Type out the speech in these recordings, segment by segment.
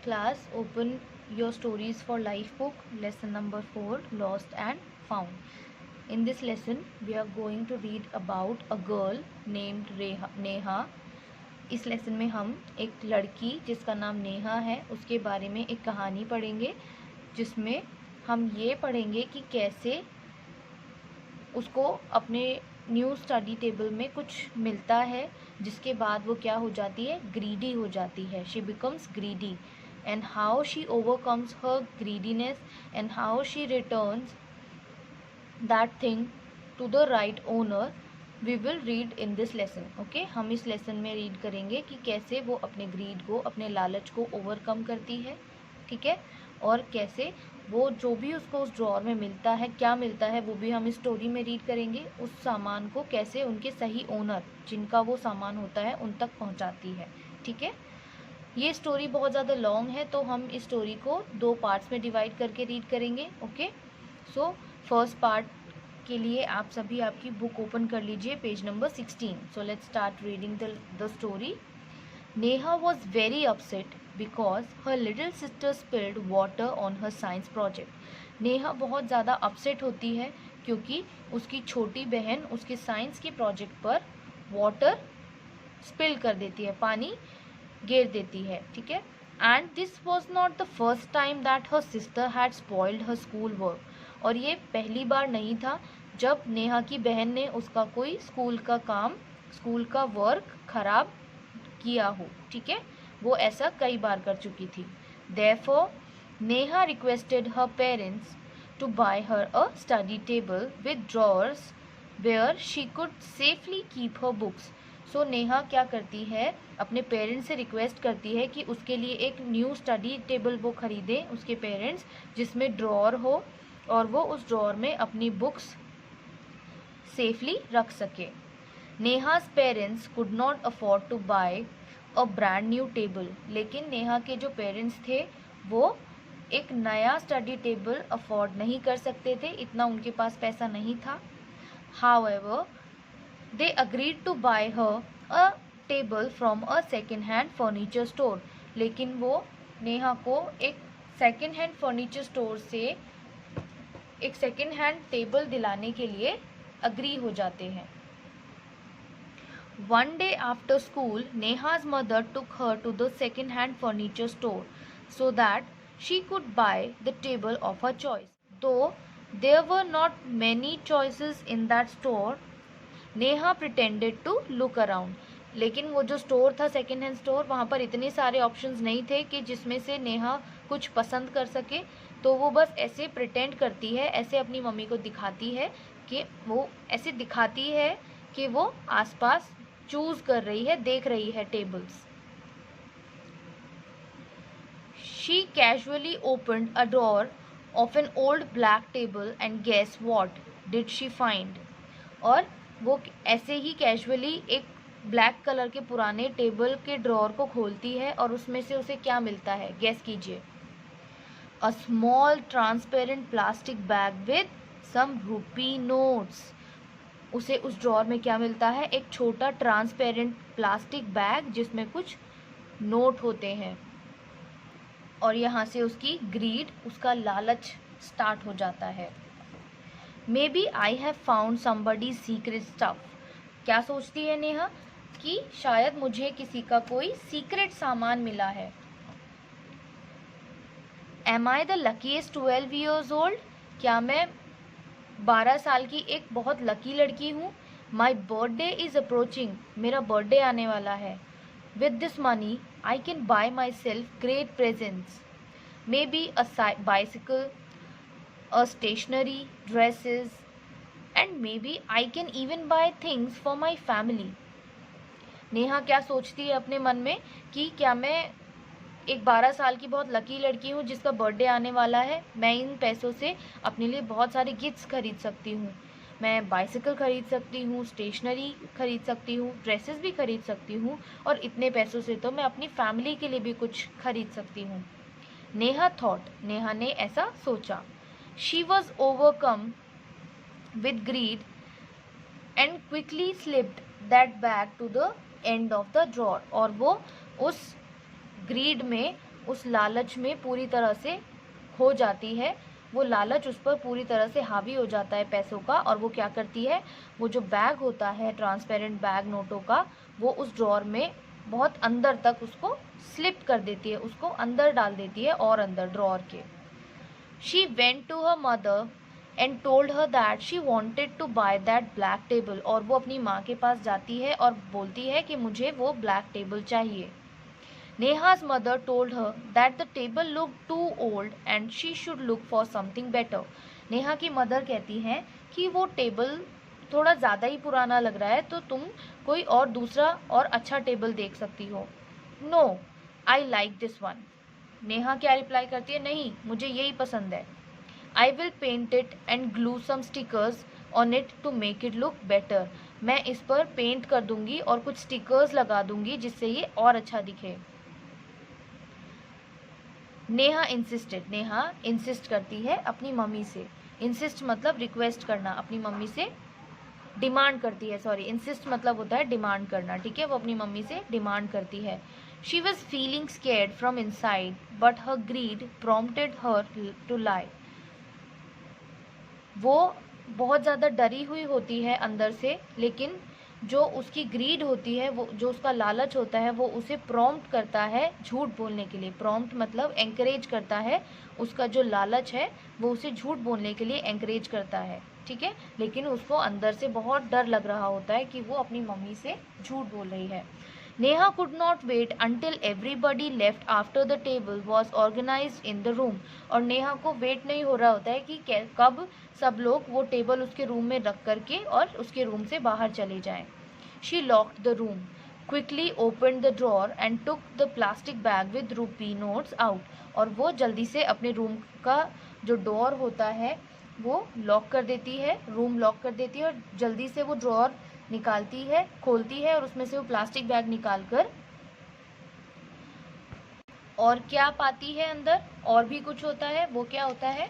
Class, open your Stories for Life book, lesson number 4, Lost and Found. In this lesson, we are going to read about a girl named Neha. इस lesson में हम एक लड़की जिसका नाम नेहा है उसके बारे में एक कहानी पढ़ेंगे, जिसमें हम ये पढ़ेंगे कि कैसे उसको अपने न्यू स्टडी टेबल में कुछ मिलता है, जिसके बाद वो क्या हो जाती है, ग्रीडी हो जाती है. She becomes greedy, and how she overcomes her greediness and how she returns that thing to the right owner. We will read in this lesson. Okay, हम इस लेसन में रीड करेंगे कि कैसे वो अपने ग्रीड को, अपने लालच को ओवरकम करती है. ठीक है, और कैसे वो जो भी उसको उस ड्रॉअर में मिलता है, क्या मिलता है, वो भी हम इस स्टोरी में रीड करेंगे. उस सामान को कैसे उनके सही ओनर, जिनका वो सामान होता है, उन तक पहुंचाती है. ठीक है, ये स्टोरी बहुत ज़्यादा लॉन्ग है, तो हम इस स्टोरी को 2 पार्ट्स में डिवाइड करके रीड करेंगे. ओके, सो फर्स्ट पार्ट के लिए आप सभी आपकी बुक ओपन कर लीजिए, page number 16. So let's start reading the story. Neha was very upset because her little sister spilled water on her science project. Neha बहुत ज़्यादा अपसेट होती है क्योंकि उसकी छोटी बहन उसके साइंस के प्रोजेक्ट पर वाटर स्पिल कर देती है, पानी गिर देती है. ठीक है, and this was not the first time that her sister had spoiled her school work. और ये पहली बार नहीं था जब नेहा की बहन ने उसका कोई स्कूल का काम, स्कूल का वर्क खराब किया हो. ठीक है, वो ऐसा कई बार कर चुकी थी. Therefore, Neha requested her parents to buy her a study table with drawers where she could safely keep her books. So Neha क्या करती है, अपने पेरेंट्स से रिक्वेस्ट करती है कि उसके लिए एक न्यू स्टडी टेबल वो खरीदें उसके पेरेंट्स, जिसमें ड्रॉअर हो और वो उस ड्रॉअर में अपनी बुक्स सेफली रख सके. Neha's parents could not afford to buy a brand new table. लेकिन नेहा के जो पेरेंट्स थे वो एक नया स्टडी टेबल अफोर्ड नहीं कर सकते थे, इतना उनके पास पैसा नहीं था. However, they agreed to buy her a table from a second hand furniture store. लेकिन वो नेहा को एक सेकेंड हैंड फर्नीचर स्टोर से एक सेकेंड हैंड टेबल दिलाने के लिए अग्री हो जाते हैं. One day after school, Neha's mother took her to the second-hand furniture store so that she could buy the table of her choice. Though there were not many choices in that store, Neha pretended to look around. लेकिन वो जो store था, second hand store, वहाँ पर इतने सारे options नहीं थे कि जिसमें से नेहा कुछ पसंद कर सके. तो वो बस ऐसे प्रिटेंड करती है, ऐसे अपनी मम्मी को दिखाती है कि वो ऐसे दिखाती है कि वो आसपास चूज कर रही है, देख रही है tables. She casually opened a drawer of an old black table and guess what did she find? और वो ऐसे ही कैजुअली एक ब्लैक कलर के पुराने टेबल के ड्रॉअर को खोलती है और उसमें से उसे क्या मिलता है, गेस कीजिए. A small transparent plastic bag with some rupee notes. उसे उस ड्रॉअर में क्या मिलता है, एक छोटा ट्रांसपेरेंट प्लास्टिक बैग जिसमें कुछ नोट होते हैं. और यहाँ से उसकी ग्रीड, उसका लालच स्टार्ट हो जाता है. Maybe I have found somebody secret stuff. क्या सोचती है नेहा कि शायद मुझे किसी का कोई सीक्रेट सामान मिला है. Am I the luckiest 12 years old. क्या मैं 12 साल की एक बहुत लकी लड़की हूँ. My birthday is approaching. मेरा बर्थडे आने वाला है. With this money I can buy myself great presents. Maybe a bicycle, a stationery, dresses, and maybe I can even buy things for my family. Neha क्या सोचती है अपने मन में कि क्या मैं एक 12 साल की बहुत लकी लड़की हूँ जिसका बर्थडे आने वाला है. मैं इन पैसों से अपने लिए बहुत सारे गिफ्ट्स खरीद सकती हूँ. मैं बाइसिकल खरीद सकती हूँ, स्टेशनरी खरीद सकती हूँ, ड्रेसेस भी खरीद सकती हूँ, और इतने पैसों से तो मैं अपनी फैमिली के लिए भी कुछ खरीद सकती हूँ. नेहा थॉट. नेहा ने ऐसा सोचा. She was overcome with greed and quickly slipped that bag to the end of the drawer. और वो उस ग्रीड में उस लालच में पूरी तरह से खो जाती है, वो लालच उस पर पूरी तरह से हावी हो जाता है पैसों का, और वो क्या करती है, वो जो बैग होता है ट्रांसपेरेंट बैग नोटों का, वो उस ड्रॉर में बहुत अंदर तक उसको स्लिप कर देती है, उसको अंदर डाल देती है और अंदर ड्रॉर के। She went to her mother and told her that she wanted to buy that black table, और वो अपनी माँ के पास जाती है और बोलती है कि मुझे वो ब्लैक टेबल चाहिए। Neha's mother told her that the table looked too old and she should look for something better. Neha की मदर कहती हैं कि वो टेबल थोड़ा ज़्यादा ही पुराना लग रहा है, तो तुम कोई और दूसरा और अच्छा टेबल देख सकती हो। No, I like this one. Neha क्या रिप्लाई करती है, नहीं, मुझे यही पसंद है। I will paint it and glue some stickers on it to make it look better. मैं इस पर पेंट कर दूंगी और कुछ स्टिकर्स लगा दूंगी जिससे ये और अच्छा दिखे। नेहा इंसिस्टेड, नेहा इंसिस्ट करती है अपनी मम्मी से। इंसिस्ट मतलब रिक्वेस्ट करना, अपनी मम्मी से डिमांड करती है, सॉरी, इंसिस्ट मतलब होता है डिमांड करना, ठीक है, वो अपनी मम्मी से डिमांड करती है। She was feeling scared from inside but her greed prompted her to lie. वो बहुत ज़्यादा डरी हुई होती है अंदर से, लेकिन जो उसकी ग्रीड होती है, वो जो उसका लालच होता है, वो उसे प्रॉम्प्ट करता है झूठ बोलने के लिए। प्रॉम्प्ट मतलब एंकरेज करता है, उसका जो लालच है वो उसे झूठ बोलने के लिए एंकरेज करता है, ठीक है, लेकिन उसको अंदर से बहुत डर लग रहा होता है कि वो अपनी मम्मी से झूठ बोल रही है। Neha could not wait until everybody left after the table was organized in the room। और नेहा को वेट नहीं हो रहा होता है कि कब सब लोग वो टेबल उसके रूम में रख करके और उसके रूम से बाहर चले जाएं। She locked the room, quickly opened the drawer and took the plastic bag with rupee notes out। और वो जल्दी से अपने रूम का जो डोर होता है वो लॉक कर देती है, रूम लॉक कर देती है, और जल्दी से वो ड्रॉर निकालती है, खोलती है, और उसमें से वो प्लास्टिक बैग निकाल कर और क्या पाती है अंदर, और भी कुछ होता है, वो क्या होता है,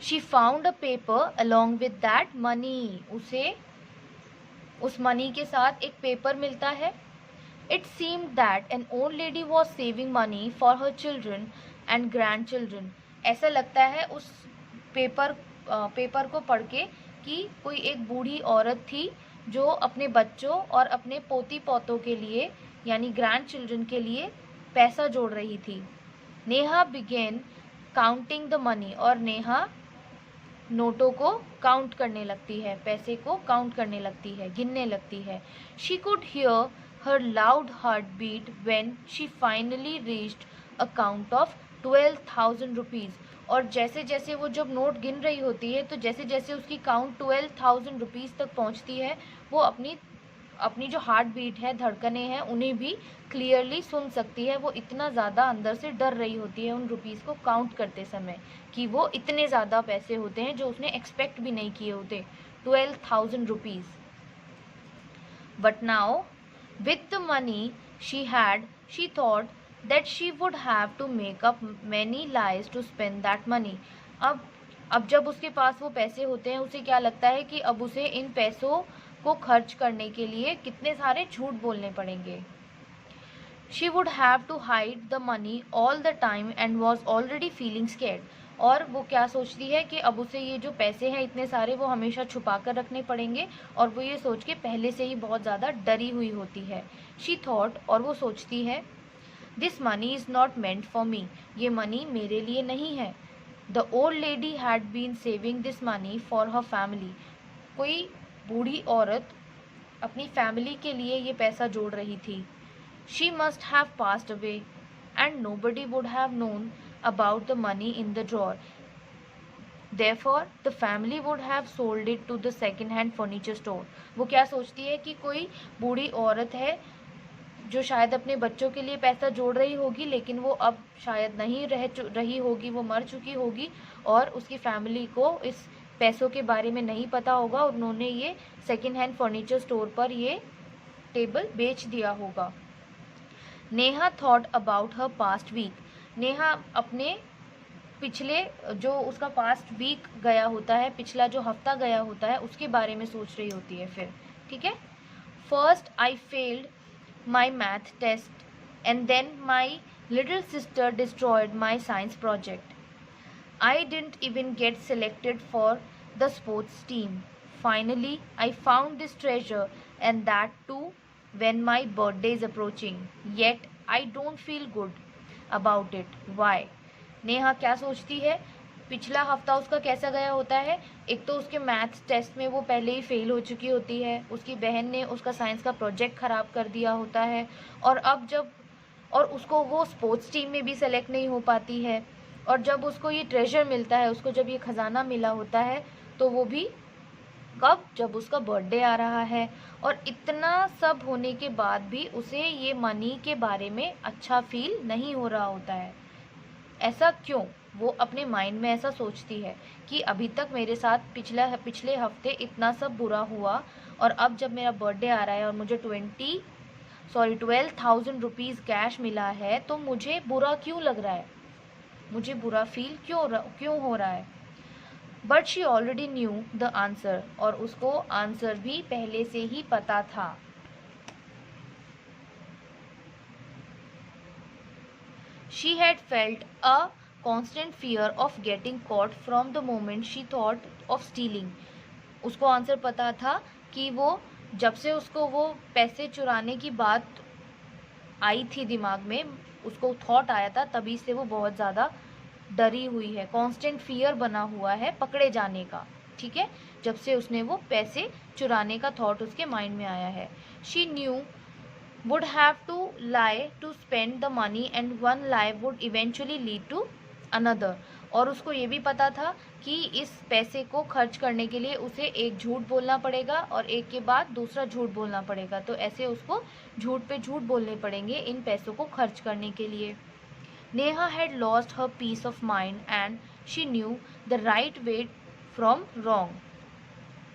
she found a paper along with that money. उसे उस मनी के साथ एक पेपर मिलता है। It seemed that an old lady was saving money for her children and grand children. ऐसा लगता है उस पेपर को पढ़ के कि कोई एक बूढ़ी औरत थी जो अपने बच्चों और अपने पोती पोतों के लिए यानी ग्रैंड चिल्ड्रन के लिए पैसा जोड़ रही थी। Neha began counting the money, और नेहा नोटों को काउंट करने लगती है, पैसे को काउंट करने लगती है, गिनने लगती है। She could hear her loud heart beat when she finally reached a count of 12,000 rupees. और जैसे जैसे वो जब नोट गिन रही होती है, तो जैसे जैसे उसकी काउंट 12,000 रुपीज़ तक पहुंचती है, वो अपनी जो हार्ट बीट है, धड़कने हैं, उन्हें भी क्लियरली सुन सकती है। वो इतना ज़्यादा अंदर से डर रही होती है उन रुपीज़ को काउंट करते समय कि वो इतने ज़्यादा पैसे होते हैं जो उसने एक्सपेक्ट भी नहीं किए होते, 12,000 rupees. But now with the money she had, she thought that she would have to make up many lies to spend that money. अब जब उसके पास वो पैसे होते हैं, उसे क्या लगता है कि अब उसे इन पैसों को खर्च करने के लिए कितने सारे झूठ बोलने पड़ेंगे। She would have to hide the money all the time and was already feeling scared. और वो क्या सोचती है कि अब उसे ये जो पैसे हैं इतने सारे वो हमेशा छुपा कर रखने पड़ेंगे, और वो ये सोच के पहले से ही बहुत ज़्यादा डरी हुई होती है। शी थॉट, और वो सोचती है, this money is not meant for me, ये मनी मेरे लिए नहीं है। The old lady had been saving this money for her family. कोई बूढ़ी औरत अपनी फैमिली के लिए ये पैसा जोड़ रही थी। She must have passed away and nobody would have known about the money in the drawer, therefore the family would have sold it to the second hand furniture store. वो क्या सोचती है कि कोई बूढ़ी औरत है जो शायद अपने बच्चों के लिए पैसा जोड़ रही होगी, लेकिन वो अब शायद नहीं रही होगी, वो मर चुकी होगी, और उसकी फैमिली को इस पैसों के बारे में नहीं पता होगा, और उन्होंने ये सेकेंड हैंड फर्नीचर स्टोर पर ये टेबल बेच दिया होगा। Neha thought about her past week. Neha अपने पिछले जो उसका पास्ट वीक गया होता है, पिछला जो हफ्ता गया होता है, उसके बारे में सोच रही होती है फिर, ठीक है। First I failed my math test, and then my little sister destroyed my science project. I didn't even get selected for the sports team. Finally, I found this treasure, and that too when my birthday is approaching. Yet I don't feel good about it. Why? Neha क्या सोचती है, पिछला हफ्ता उसका कैसा गया होता है? एक तो उसके मैथ्स टेस्ट में वो पहले ही फेल हो चुकी होती है, उसकी बहन ने उसका साइंस का प्रोजेक्ट ख़राब कर दिया होता है, और उसको वो स्पोर्ट्स टीम में भी सेलेक्ट नहीं हो पाती है, और जब उसको ये ट्रेजर मिलता है, उसको जब ये ख़जाना मिला होता है, तो वो भी कब? जब उसका बर्थडे आ रहा है। और इतना सब होने के बाद भी उसे ये मनी के बारे में अच्छा फील नहीं हो रहा होता है। ऐसा क्यों? वो अपने माइंड में ऐसा सोचती है कि अभी तक मेरे साथ पिछले हफ्ते इतना सब बुरा हुआ, और अब जब मेरा बर्थडे आ रहा है और मुझे 12,000 रुपीज़ कैश मिला है, तो मुझे बुरा क्यों लग रहा है? मुझे बुरा फील क्यों हो रहा है? But she already knew the answer, और उसको आंसर भी पहले से ही पता था। She had felt a constant fear of getting caught from the moment she thought of stealing. उसको आंसर पता था कि वो जब से उसको वो पैसे चुराने की बात आई थी दिमाग में, उसको थॉट आया था, तभी से वो बहुत ज़्यादा डरी हुई है। कांस्टेंट फियर बना हुआ है पकड़े जाने का, ठीक है, जब से उसने वो पैसे चुराने का थॉट उसके माइंड में आया है। She knew would have to lie to spend the money, and one lie would eventually lead to another. और उसको ये भी पता था कि इस पैसे को खर्च करने के लिए उसे एक झूठ बोलना पड़ेगा और एक के बाद दूसरा झूठ बोलना पड़ेगा, तो ऐसे उसको झूठ पे झूठ बोलने पड़ेंगे इन पैसों को खर्च करने के लिए। Neha had lost her peace of mind and she knew the right way from wrong.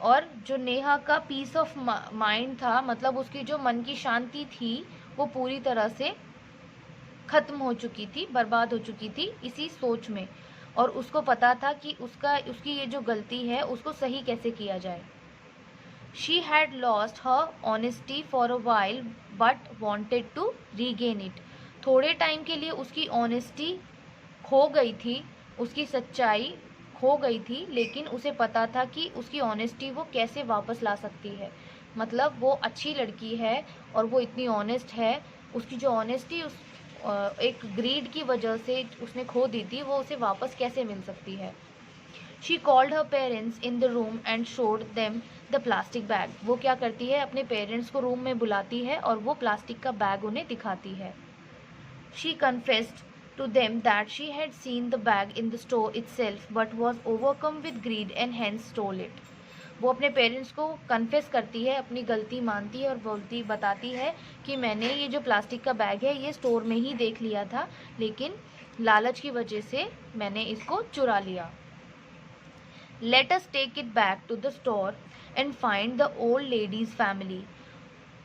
और जो नेहा का पीस ऑफ माइंड था, मतलब उसकी जो मन की शांति थी, वो पूरी तरह से ख़त्म हो चुकी थी, बर्बाद हो चुकी थी इसी सोच में, और उसको पता था कि उसकी ये जो गलती है उसको सही कैसे किया जाए। She had lost her honesty for a while but wanted to regain it. थोड़े टाइम के लिए उसकी ऑनेस्टी खो गई थी, उसकी सच्चाई खो गई थी, लेकिन उसे पता था कि उसकी ऑनेस्टी वो कैसे वापस ला सकती है। मतलब वो अच्छी लड़की है और वो इतनी ऑनेस्ट है, उसकी जो ऑनेस्टी एक ग्रीड की वजह से उसने खो दी थी, वो उसे वापस कैसे मिल सकती है। She called her parents in the room and showed them the plastic bag. वो क्या करती है, अपने पेरेंट्स को रूम में बुलाती है और वो प्लास्टिक का बैग उन्हें दिखाती है। She confessed to them that she had seen the bag in the store itself but was overcome with greed and hence stole it. वो अपने पेरेंट्स को कन्फेस करती है, अपनी गलती मानती है और बताती है कि मैंने ये जो प्लास्टिक का बैग है ये स्टोर में ही देख लिया था, लेकिन लालच की वजह से मैंने इसको चुरा लिया। Let us take it back to the store and find the old lady's family.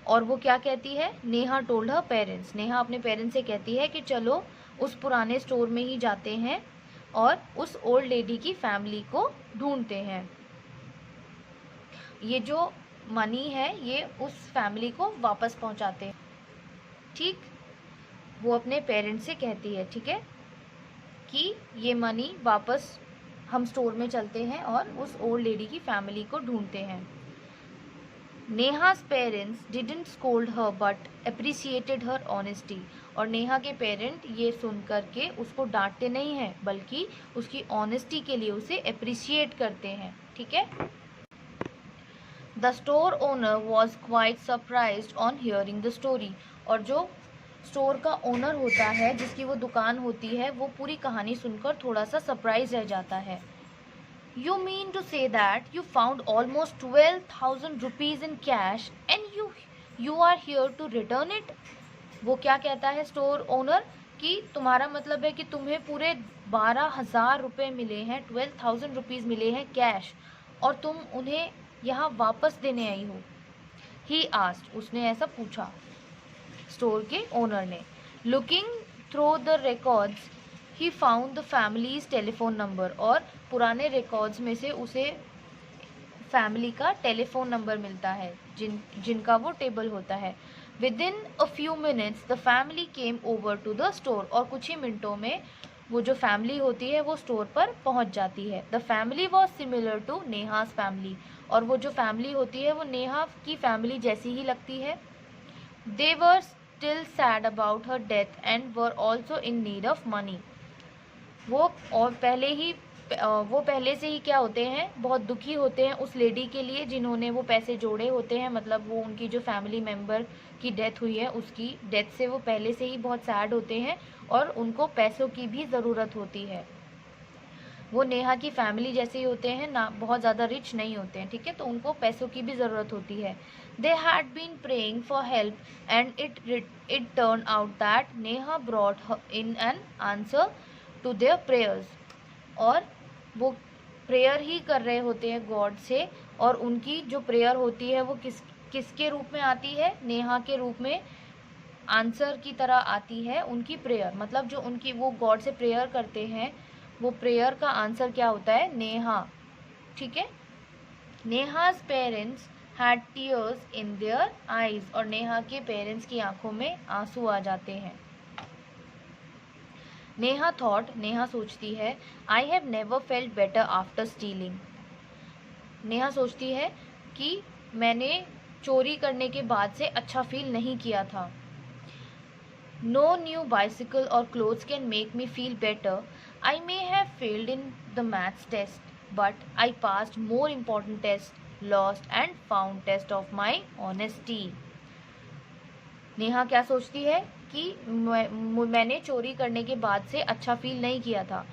और वो क्या कहती है, Neha told her parents, Neha अपने पेरेंट्स से कहती है कि चलो उस पुराने स्टोर में ही जाते हैं और उस ओल्ड लेडी की फैमिली को ढूंढते हैं। ये जो मनी है ये उस फैमिली को वापस पहुंचाते हैं, ठीक। वो अपने पेरेंट्स से कहती है, ठीक है, कि ये मनी वापस हम स्टोर में चलते हैं और उस ओल्ड लेडी की फैमिली को ढूंढते हैं। नेहा's parents didn't scold her but appreciated her honesty. और नेहा के पेरेंट ये सुन करके उसको डांटते नहीं हैं, बल्कि उसकी ऑनेस्टी के लिए उसे अप्रिशिएट करते हैं, ठीक है। The store owner was quite surprised on hearing the story. और जो स्टोर का ओनर होता है, जिसकी वो दुकान होती है, वो पूरी कहानी सुनकर थोड़ा सा सरप्राइज रह जाता है। You mean to say that you found almost 12,000 rupees in cash and you are here to return it? वो क्या कहता है स्टोर ओनर कि तुम्हारा मतलब है कि तुम्हें पूरे 12,000 रुपये मिले हैं, 12,000 रुपीज़ मिले हैं कैश, और तुम उन्हें यहाँ वापस देने आई हो। He asked, उसने ऐसा पूछा स्टोर के ओनर ने। Looking through the records he found the families telephone number. और पुराने रिकॉर्ड्स में से उसे फैमिली का टेलीफोन नंबर मिलता है जिनका वो टेबल होता है। Within a few minutes the family came over to the store. और कुछ ही मिनटों में वो जो फैमिली होती है वो स्टोर पर पहुंच जाती है. The family was similar to नेहा's family. और वो जो फैमिली होती है वो नेहा की फैमिली जैसी ही लगती है. They were still sad about her death and were also in need of money. वो पहले से ही क्या होते हैं, बहुत दुखी होते हैं उस लेडी के लिए जिन्होंने वो पैसे जोड़े होते हैं. मतलब वो उनकी जो फैमिली मेम्बर की डेथ हुई है उसकी डेथ से वो पहले से ही बहुत सैड होते हैं और उनको पैसों की भी ज़रूरत होती है. वो नेहा की फैमिली जैसे ही होते हैं ना, बहुत ज़्यादा रिच नहीं होते हैं, ठीक है, तो उनको पैसों की भी ज़रूरत होती है. They had been praying for help and it turn out that Neha brought in an answer to their prayers. और वो प्रेयर ही कर रहे होते हैं गॉड से, और उनकी जो प्रेयर होती है वो किसके रूप में आती है, नेहा के रूप में आंसर की तरह आती है उनकी प्रेयर. मतलब जो उनकी वो गॉड से प्रेयर करते हैं वो प्रेयर का आंसर क्या होता है, नेहा. ठीक है. Neha's parents had tears in their eyes. और नेहा के पेरेंट्स की आंखों में आंसू आ जाते हैं. नेहा थॉट, नेहा सोचती है, I have never felt better after stealing. Neha सोचती है कि मैंने चोरी करने के बाद से अच्छा फील नहीं किया था. नो न्यू बाइसिकल और clothes can make me feel better. I may have failed in the maths test but I passed more important test, lost and found test of my honesty. Neha क्या सोचती है कि मैंने चोरी करने के बाद से अच्छा फील नहीं किया था.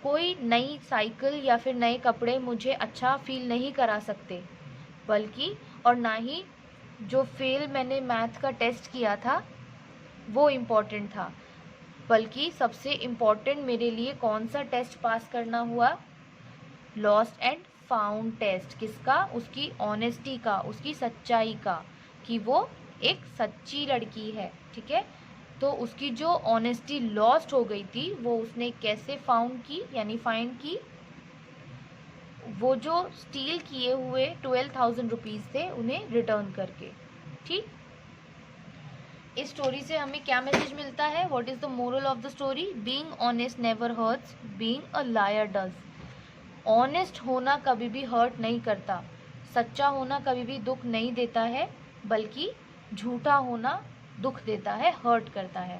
कोई नई साइकिल या फिर नए कपड़े मुझे अच्छा फील नहीं करा सकते, बल्कि और ना ही जो फेल मैंने मैथ का टेस्ट किया था वो इम्पॉर्टेंट था, बल्कि सबसे इम्पॉर्टेंट मेरे लिए कौन सा टेस्ट पास करना हुआ, लॉस्ट एंड फाउंड टेस्ट. किसका, उसकी ऑनेस्टी का, उसकी सच्चाई का, कि वो एक सच्ची लड़की है. ठीक है. तो उसकी जो ऑनेस्टी लॉस्ट हो गई थी वो उसने कैसे फाउंड की, यानी फाइंड की, वो जो स्टील किए हुए 12,000 रुपीज़ थे उन्हें रिटर्न करके. ठीक. इस स्टोरी से हमें क्या मैसेज मिलता है, what is the moral of the story. Being honest never hurts, being a liar does. Honest होना कभी भी हर्ट नहीं करता, सच्चा होना कभी भी दुख नहीं देता है, बल्कि झूठा होना दुख देता है, हर्ट करता है.